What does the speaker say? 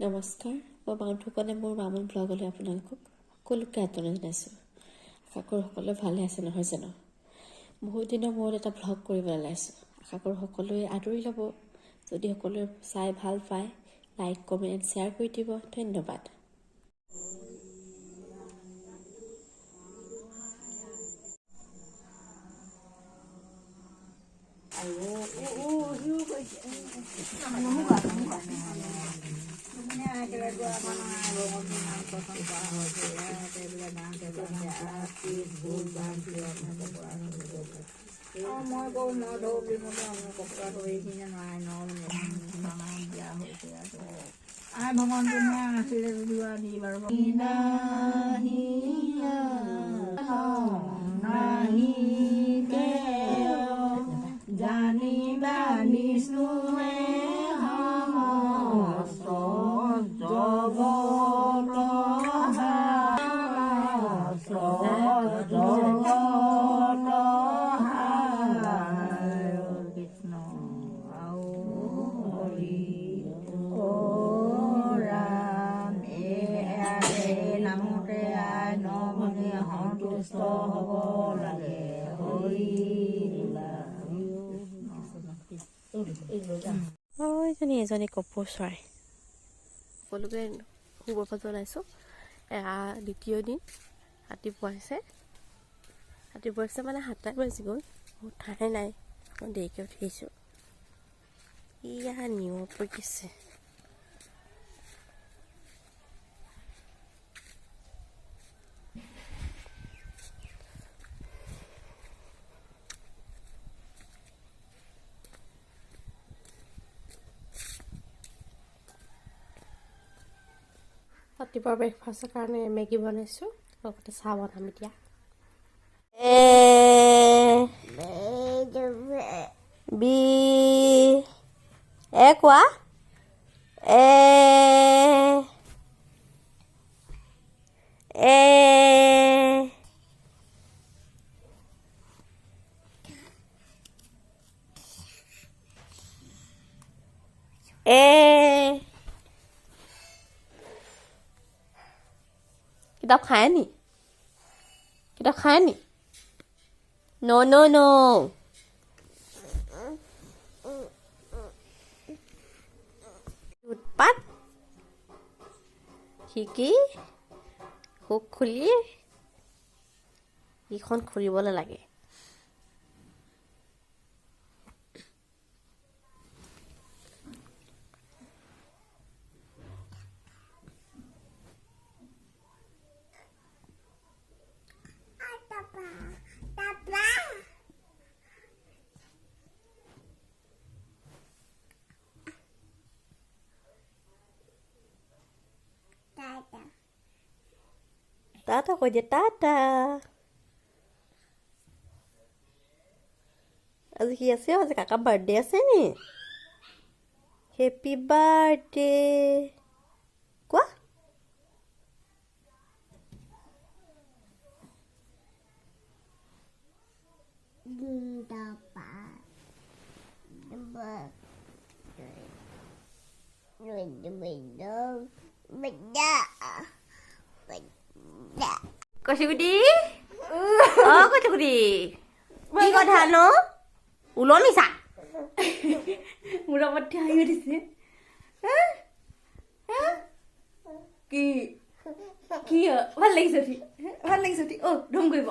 নমস্কাৰ মই বান্ধুকনে মোৰ মামুন ব্লগলৈ আপোনালোকক সকলোকে আদৰণি জনাইছোঁ। আশা কৰোঁ সকলোৱে ভালে আছে নহয় জানো। বহুত দিনৰ মূৰত এটা ব্লগ কৰিবলৈ ওলাইছোঁ। আশা কৰোঁ সকলোৱে আদৰি ল'ব। যদি সকলোৱে চাই ভাল পায় লাইক কমেণ্ট শ্বেয়াৰ কৰি দিব। ধন্যবাদ। ভগৱান তুমি নাছিলে যদিও দি বাৰু জানিবা বিষ্ণুৱে সমস্ত জগত কৃষ্ণ আৰু হৰি ৰাম এই নামতে আই নমনে সন্তুষ্ট হ'ব লাগে। হৰি এজনী কপৌ চৰাই সকলোকে শুভেচ্ছা জনাইছোঁ। এয়া দ্বিতীয় দিন ৰাতিপুৱা হৈছে মানে 7টাই বাজি গ'ল। বহুত ঠাই নাই, মই দেৰিকৈ উঠিছোঁ। ইয়া নিয়ম পৰিছে। ৰাতিপুৱা ব্ৰেকফাষ্টৰ কাৰণে মেগী বনাইছোঁ, লগতে চাহ বনাম এতিয়া। কোৱা কিতাপ খায় নি? No. উৎপাত শিকি সুখ খুলি ইখন খুলিবলৈ লাগে। Tata কৈ দিয়া টাটা। আজি কি আছে? আজি কাকা বাৰ্থডে আছে নি? হেপী বাৰ্থডে কোৱা। কচুগুটি কচুগুটি কি কথা নো ওলমিছা? মোৰ লগত হাঁহি উঠিছে। কি ভাল লাগিছে? অ ধুম কৰিব